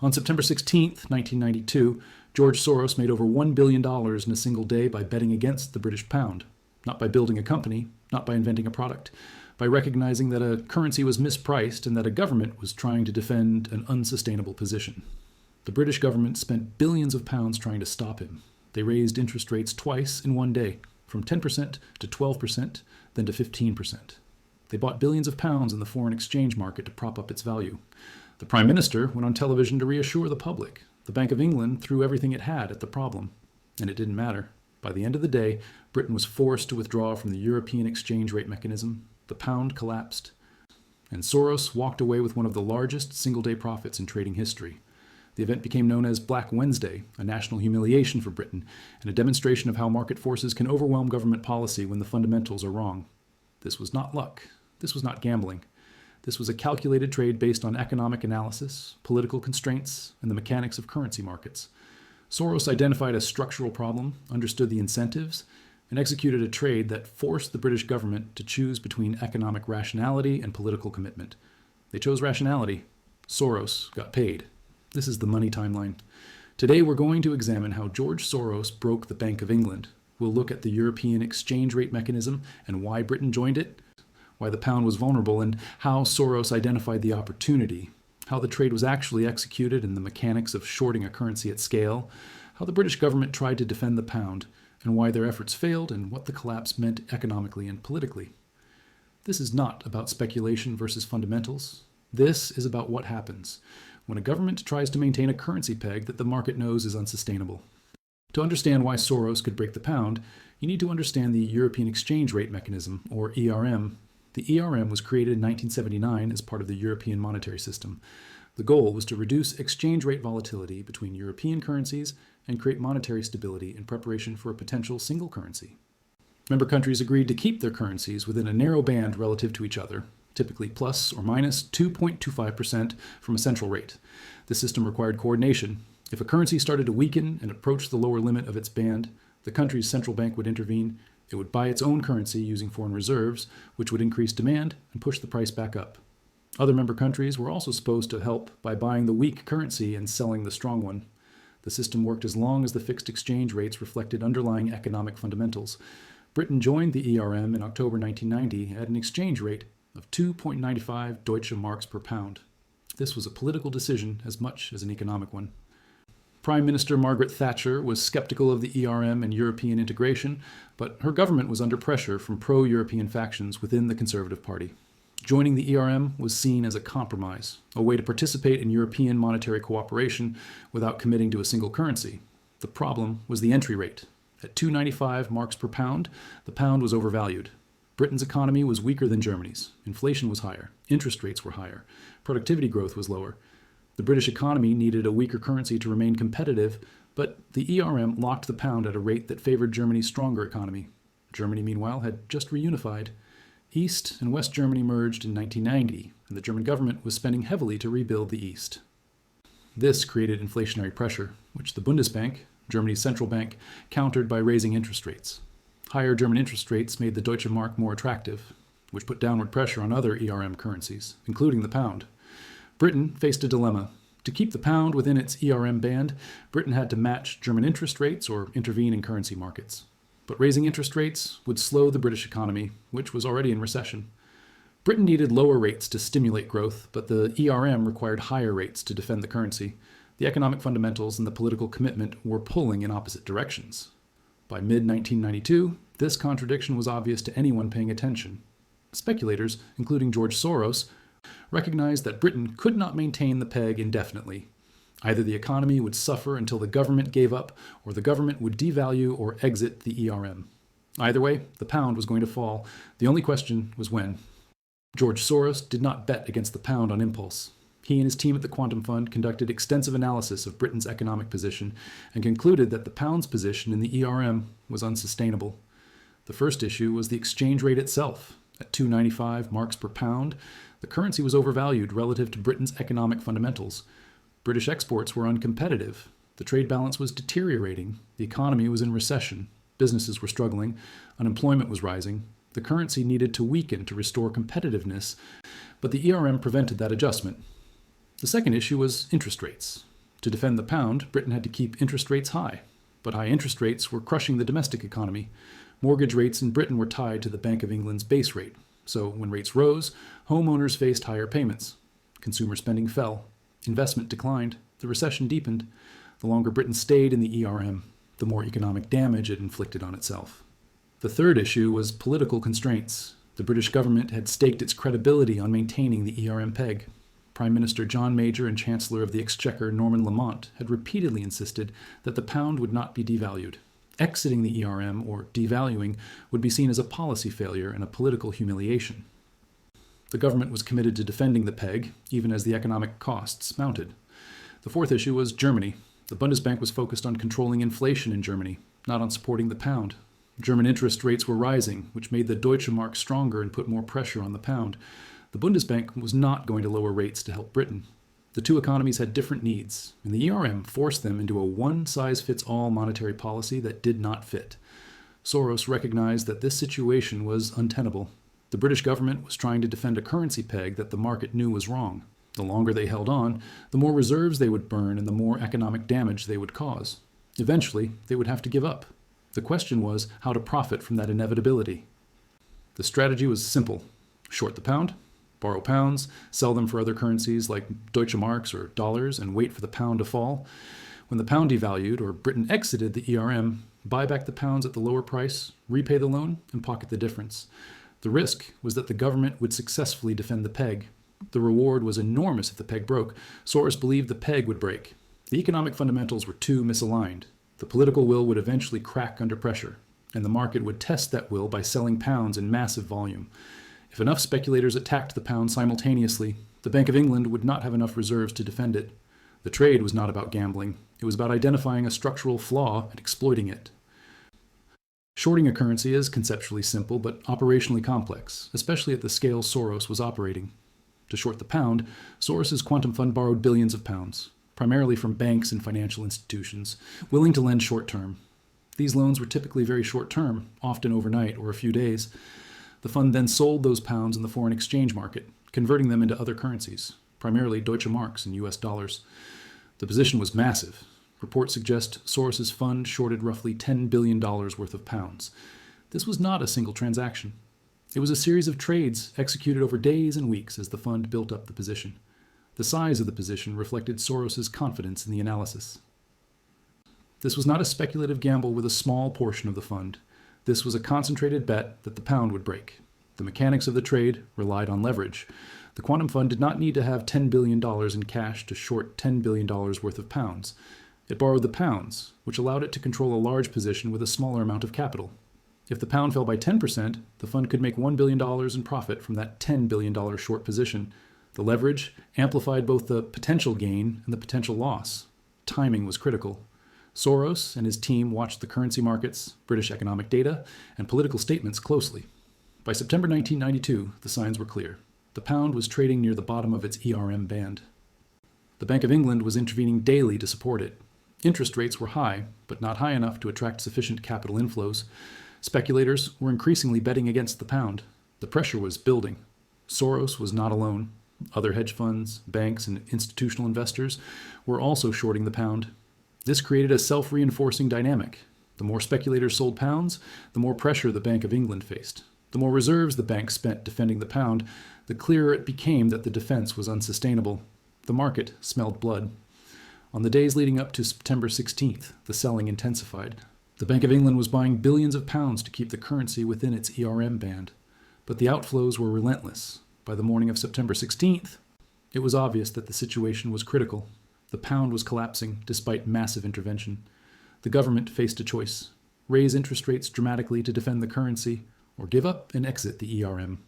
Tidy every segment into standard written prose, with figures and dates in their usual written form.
On September 16, 1992, George Soros made over $1 billion in a single day by betting against the British pound, not by building a company, not by inventing a product, by recognizing that a currency was mispriced and that a government was trying to defend an unsustainable position. The British government spent billions of pounds trying to stop him. They raised interest rates twice in one day, from 10% to 12%, then to 15%. They bought billions of pounds in the foreign exchange market to prop up its value. The Prime Minister went on television to reassure the public. The Bank of England threw everything it had at the problem. And it didn't matter. By the end of the day, Britain was forced to withdraw from the European exchange rate mechanism. The pound collapsed. And Soros walked away with one of the largest single-day profits in trading history. The event became known as Black Wednesday, a national humiliation for Britain, and a demonstration of how market forces can overwhelm government policy when the fundamentals are wrong. This was not luck. This was not gambling. This was a calculated trade based on economic analysis, political constraints, and the mechanics of currency markets. Soros identified a structural problem, understood the incentives, and executed a trade that forced the British government to choose between economic rationality and political commitment. They chose rationality. Soros got paid. This is the money timeline. Today we're going to examine how George Soros broke the Bank of England. We'll look at the European exchange rate mechanism and why Britain joined it, why the pound was vulnerable, and how Soros identified the opportunity, how the trade was actually executed and the mechanics of shorting a currency at scale, how the British government tried to defend the pound, and why their efforts failed and what the collapse meant economically and politically. This is not about speculation versus fundamentals. This is about what happens when a government tries to maintain a currency peg that the market knows is unsustainable. To understand why Soros could break the pound, you need to understand the European exchange rate mechanism, or ERM. The ERM was created in 1979 as part of the European monetary system. The goal was to reduce exchange rate volatility between European currencies and create monetary stability in preparation for a potential single currency. Member countries agreed to keep their currencies within a narrow band relative to each other, typically plus or minus 2.25% from a central rate. This system required coordination. If a currency started to weaken and approached the lower limit of its band, the country's central bank would intervene. It would buy its own currency using foreign reserves, which would increase demand and push the price back up. Other member countries were also supposed to help by buying the weak currency and selling the strong one. The system worked as long as the fixed exchange rates reflected underlying economic fundamentals. Britain joined the ERM in October 1990 at an exchange rate of 2.95 Deutsche Marks per pound. This was a political decision as much as an economic one. Prime Minister Margaret Thatcher was skeptical of the ERM and European integration, but her government was under pressure from pro-European factions within the Conservative Party. Joining the ERM was seen as a compromise, a way to participate in European monetary cooperation without committing to a single currency. The problem was the entry rate. At 2.95 marks per pound, the pound was overvalued. Britain's economy was weaker than Germany's. Inflation was higher. Interest rates were higher. Productivity growth was lower. The British economy needed a weaker currency to remain competitive, but the ERM locked the pound at a rate that favored Germany's stronger economy. Germany, meanwhile, had just reunified. East and West Germany merged in 1990, and the German government was spending heavily to rebuild the East. This created inflationary pressure, which the Bundesbank, Germany's central bank, countered by raising interest rates. Higher German interest rates made the Deutsche Mark more attractive, which put downward pressure on other ERM currencies, including the pound. Britain faced a dilemma. To keep the pound within its ERM band, Britain had to match German interest rates or intervene in currency markets. But raising interest rates would slow the British economy, which was already in recession. Britain needed lower rates to stimulate growth, but the ERM required higher rates to defend the currency. The economic fundamentals and the political commitment were pulling in opposite directions. By mid-1992, this contradiction was obvious to anyone paying attention. Speculators, including George Soros, recognized that Britain could not maintain the peg indefinitely. Either the economy would suffer until the government gave up, or the government would devalue or exit the ERM. Either way, the pound was going to fall. The only question was when. George Soros did not bet against the pound on impulse. He and his team at the Quantum Fund conducted extensive analysis of Britain's economic position and concluded that the pound's position in the ERM was unsustainable. The first issue was the exchange rate itself. At 2.95 marks per pound, the currency was overvalued relative to Britain's economic fundamentals. British exports were uncompetitive. The trade balance was deteriorating. The economy was in recession. Businesses were struggling. Unemployment was rising. The currency needed to weaken to restore competitiveness, but the ERM prevented that adjustment. The second issue was interest rates. To defend the pound, Britain had to keep interest rates high. But high interest rates were crushing the domestic economy. Mortgage rates in Britain were tied to the Bank of England's base rate. So when rates rose, homeowners faced higher payments. Consumer spending fell. Investment declined. The recession deepened. The longer Britain stayed in the ERM, the more economic damage it inflicted on itself. The third issue was political constraints. The British government had staked its credibility on maintaining the ERM peg. Prime Minister John Major and Chancellor of the Exchequer Norman Lamont had repeatedly insisted that the pound would not be devalued. Exiting the ERM, or devaluing, would be seen as a policy failure and a political humiliation. The government was committed to defending the peg, even as the economic costs mounted. The fourth issue was Germany. The Bundesbank was focused on controlling inflation in Germany, not on supporting the pound. German interest rates were rising, which made the Deutsche Mark stronger and put more pressure on the pound. The Bundesbank was not going to lower rates to help Britain. The two economies had different needs, and the ERM forced them into a one-size-fits-all monetary policy that did not fit. Soros recognized that this situation was untenable. The British government was trying to defend a currency peg that the market knew was wrong. The longer they held on, the more reserves they would burn and the more economic damage they would cause. Eventually, they would have to give up. The question was how to profit from that inevitability. The strategy was simple. Short the pound, borrow pounds, sell them for other currencies like Deutsche Marks or dollars, and wait for the pound to fall. When the pound devalued or Britain exited the ERM, buy back the pounds at the lower price, repay the loan, and pocket the difference. The risk was that the government would successfully defend the peg. The reward was enormous if the peg broke. Soros believed the peg would break. The economic fundamentals were too misaligned. The political will would eventually crack under pressure, and the market would test that will by selling pounds in massive volume. If enough speculators attacked the pound simultaneously, the Bank of England would not have enough reserves to defend it. The trade was not about gambling. It was about identifying a structural flaw and exploiting it. Shorting a currency is conceptually simple but operationally complex, especially at the scale Soros was operating. To short the pound, Soros's quantum fund borrowed billions of pounds, primarily from banks and financial institutions, willing to lend short-term. These loans were typically very short-term, often overnight or a few days. The fund then sold those pounds in the foreign exchange market, converting them into other currencies, primarily Deutsche Marks and US dollars. The position was massive. Reports suggest Soros's fund shorted roughly $10 billion worth of pounds. This was not a single transaction. It was a series of trades executed over days and weeks as the fund built up the position. The size of the position reflected Soros's confidence in the analysis. This was not a speculative gamble with a small portion of the fund. This was a concentrated bet that the pound would break. The mechanics of the trade relied on leverage. The quantum fund did not need to have $10 billion in cash to short $10 billion worth of pounds. It borrowed the pounds, which allowed it to control a large position with a smaller amount of capital. If the pound fell by 10%, the fund could make $1 billion in profit from that $10 billion short position. The leverage amplified both the potential gain and the potential loss. Timing was critical. Soros and his team watched the currency markets, British economic data, and political statements closely. By September 1992, the signs were clear. The pound was trading near the bottom of its ERM band. The Bank of England was intervening daily to support it. Interest rates were high, but not high enough to attract sufficient capital inflows. Speculators were increasingly betting against the pound. The pressure was building. Soros was not alone. Other hedge funds, banks, and institutional investors were also shorting the pound. This created a self-reinforcing dynamic. The more speculators sold pounds, the more pressure the Bank of England faced. The more reserves the bank spent defending the pound, the clearer it became that the defense was unsustainable. The market smelled blood. On the days leading up to September 16th, the selling intensified. The Bank of England was buying billions of pounds to keep the currency within its ERM band. But the outflows were relentless. By the morning of September 16th, it was obvious that the situation was critical. The pound was collapsing despite massive intervention. The government faced a choice: raise interest rates dramatically to defend the currency, or give up and exit the ERM.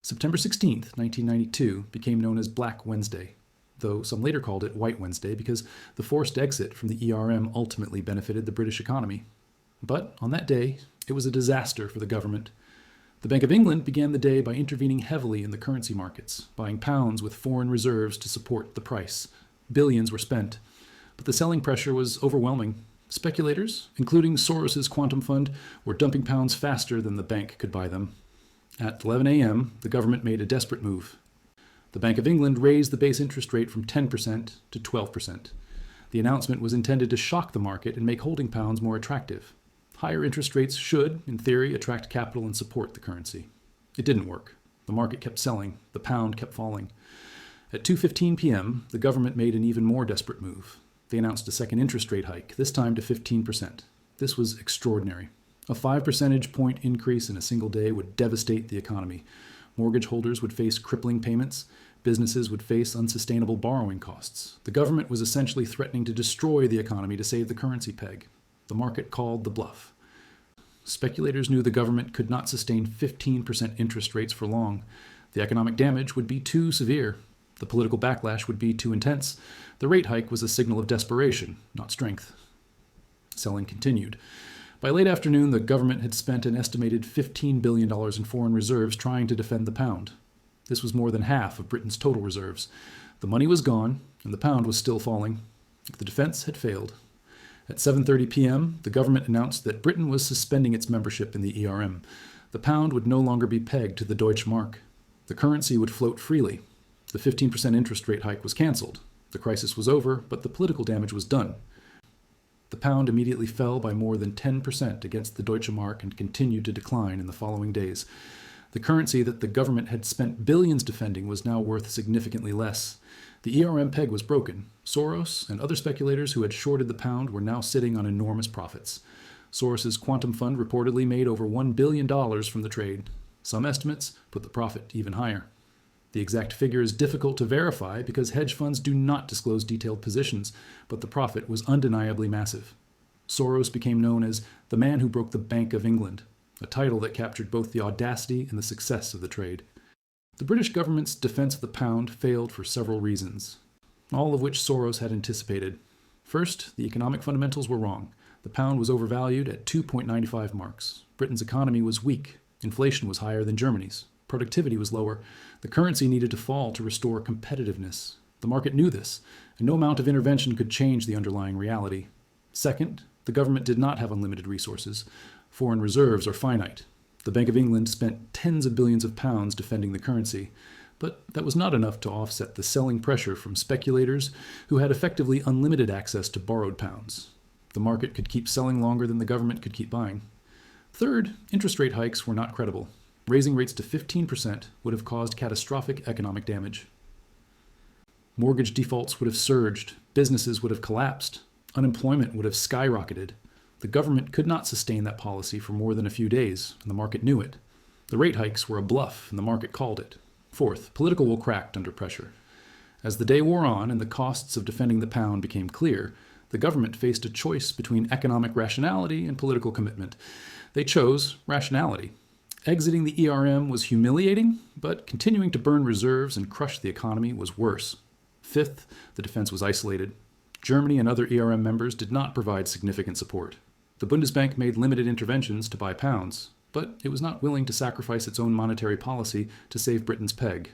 September 16th, 1992 became known as Black Wednesday, though some later called it White Wednesday because the forced exit from the ERM ultimately benefited the British economy. But on that day, it was a disaster for the government. The Bank of England began the day by intervening heavily in the currency markets, buying pounds with foreign reserves to support the price. Billions were spent, but the selling pressure was overwhelming. Speculators, including Soros's quantum fund, were dumping pounds faster than the bank could buy them. At 11 a.m., the government made a desperate move. The Bank of England raised the base interest rate from 10% to 12%. The announcement was intended to shock the market and make holding pounds more attractive. Higher interest rates should, in theory, attract capital and support the currency. It didn't work. The market kept selling. The pound kept falling. At 2:15 p.m., the government made an even more desperate move. They announced a second interest rate hike, this time to 15%. This was extraordinary. A 5 percentage point increase in a single day would devastate the economy. Mortgage holders would face crippling payments. Businesses would face unsustainable borrowing costs. The government was essentially threatening to destroy the economy to save the currency peg. The market called the bluff. Speculators knew the government could not sustain 15% interest rates for long. The economic damage would be too severe. The political backlash would be too intense. The rate hike was a signal of desperation, not strength. Selling continued. By late afternoon, the government had spent an estimated $15 billion in foreign reserves trying to defend the pound. This was more than half of Britain's total reserves. The money was gone, and the pound was still falling. The defense had failed. At 7:30 p.m., the government announced that Britain was suspending its membership in the ERM. The pound would no longer be pegged to the Deutsche Mark. The currency would float freely. The 15% interest rate hike was cancelled. The crisis was over, but the political damage was done. The pound immediately fell by more than 10% against the Deutsche Mark and continued to decline in the following days. The currency that the government had spent billions defending was now worth significantly less. The ERM peg was broken. Soros and other speculators who had shorted the pound were now sitting on enormous profits. Soros's quantum fund reportedly made over $1 billion from the trade. Some estimates put the profit even higher. The exact figure is difficult to verify because hedge funds do not disclose detailed positions, but the profit was undeniably massive. Soros became known as the man who broke the Bank of England, a title that captured both the audacity and the success of the trade. The British government's defense of the pound failed for several reasons, all of which Soros had anticipated. First, the economic fundamentals were wrong. The pound was overvalued at 2.95 marks. Britain's economy was weak. Inflation was higher than Germany's. Productivity was lower. The currency needed to fall to restore competitiveness. The market knew this, and no amount of intervention could change the underlying reality. Second, the government did not have unlimited resources. Foreign reserves are finite. The Bank of England spent tens of billions of pounds defending the currency, but that was not enough to offset the selling pressure from speculators who had effectively unlimited access to borrowed pounds. The market could keep selling longer than the government could keep buying. Third, interest rate hikes were not credible. Raising rates to 15% would have caused catastrophic economic damage. Mortgage defaults would have surged, businesses would have collapsed, unemployment would have skyrocketed. The government could not sustain that policy for more than a few days, and the market knew it. The rate hikes were a bluff, and the market called it. Fourth, political will cracked under pressure. As the day wore on and the costs of defending the pound became clear, the government faced a choice between economic rationality and political commitment. They chose rationality. Exiting the ERM was humiliating, but continuing to burn reserves and crush the economy was worse. Fifth, the defense was isolated. Germany and other ERM members did not provide significant support. The Bundesbank made limited interventions to buy pounds, but it was not willing to sacrifice its own monetary policy to save Britain's peg.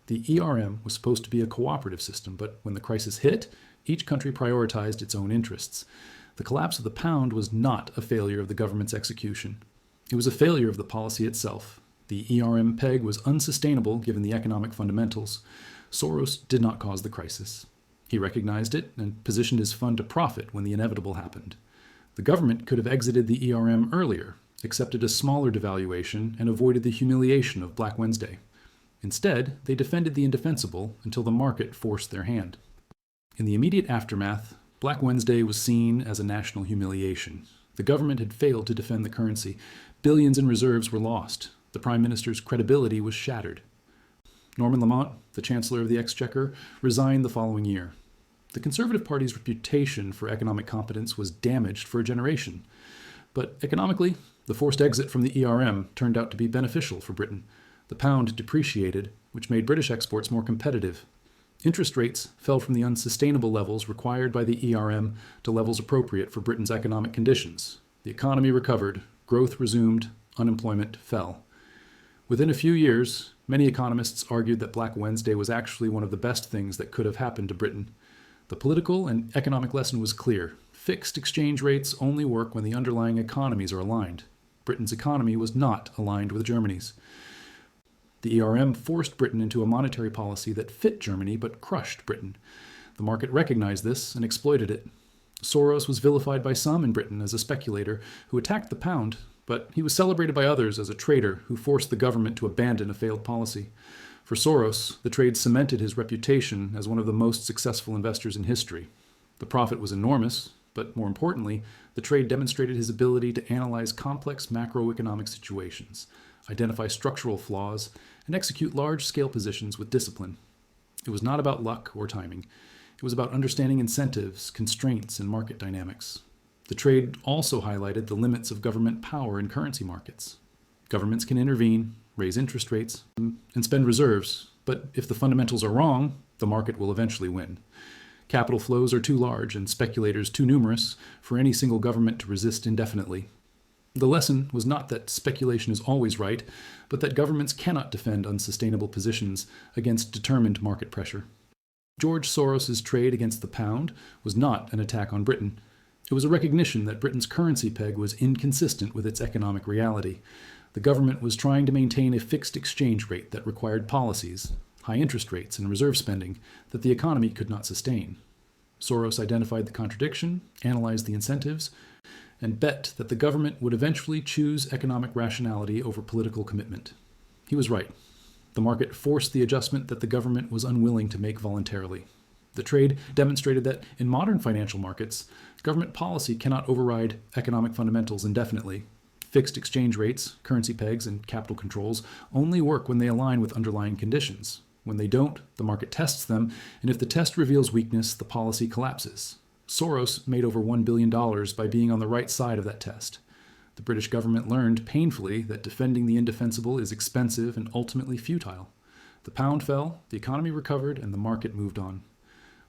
The ERM was supposed to be a cooperative system, but when the crisis hit, each country prioritized its own interests. The collapse of the pound was not a failure of the government's execution. It was a failure of the policy itself. The ERM peg was unsustainable given the economic fundamentals. Soros did not cause the crisis. He recognized it and positioned his fund to profit when the inevitable happened. The government could have exited the ERM earlier, accepted a smaller devaluation, and avoided the humiliation of Black Wednesday. Instead, they defended the indefensible until the market forced their hand. In the immediate aftermath, Black Wednesday was seen as a national humiliation. The government had failed to defend the currency. Billions in reserves were lost. The Prime Minister's credibility was shattered. Norman Lamont, the Chancellor of the Exchequer, resigned the following year. The Conservative Party's reputation for economic competence was damaged for a generation. But economically, the forced exit from the ERM turned out to be beneficial for Britain. The pound depreciated, which made British exports more competitive. Interest rates fell from the unsustainable levels required by the ERM to levels appropriate for Britain's economic conditions. The economy recovered, growth resumed, unemployment fell. Within a few years, many economists argued that Black Wednesday was actually one of the best things that could have happened to Britain. The political and economic lesson was clear. Fixed exchange rates only work when the underlying economies are aligned. Britain's economy was not aligned with Germany's. The ERM forced Britain into a monetary policy that fit Germany but crushed Britain. The market recognized this and exploited it. Soros was vilified by some in Britain as a speculator who attacked the pound, but he was celebrated by others as a traitor who forced the government to abandon a failed policy. For Soros, the trade cemented his reputation as one of the most successful investors in history. The profit was enormous, but more importantly, the trade demonstrated his ability to analyze complex macroeconomic situations, identify structural flaws, and execute large-scale positions with discipline. It was not about luck or timing. It was about understanding incentives, constraints, and market dynamics. The trade also highlighted the limits of government power in currency markets. Governments can intervene, raise interest rates, and spend reserves, but if the fundamentals are wrong, the market will eventually win. Capital flows are too large and speculators too numerous for any single government to resist indefinitely. The lesson was not that speculation is always right, but that governments cannot defend unsustainable positions against determined market pressure. George Soros's trade against the pound was not an attack on Britain. It was a recognition that Britain's currency peg was inconsistent with its economic reality. The government was trying to maintain a fixed exchange rate that required policies, high interest rates, and reserve spending that the economy could not sustain. Soros identified the contradiction, analyzed the incentives, and bet that the government would eventually choose economic rationality over political commitment. He was right. The market forced the adjustment that the government was unwilling to make voluntarily. The trade demonstrated that in modern financial markets, government policy cannot override economic fundamentals indefinitely. Fixed exchange rates, currency pegs, and capital controls only work when they align with underlying conditions. When they don't, the market tests them, and if the test reveals weakness, the policy collapses. Soros made over $1 billion by being on the right side of that test. The British government learned painfully that defending the indefensible is expensive and ultimately futile. The pound fell, the economy recovered, and the market moved on.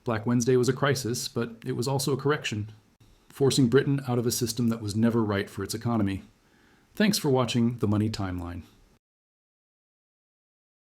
Black Wednesday was a crisis, but it was also a correction, forcing Britain out of a system that was never right for its economy. Thanks for watching The Money Timeline.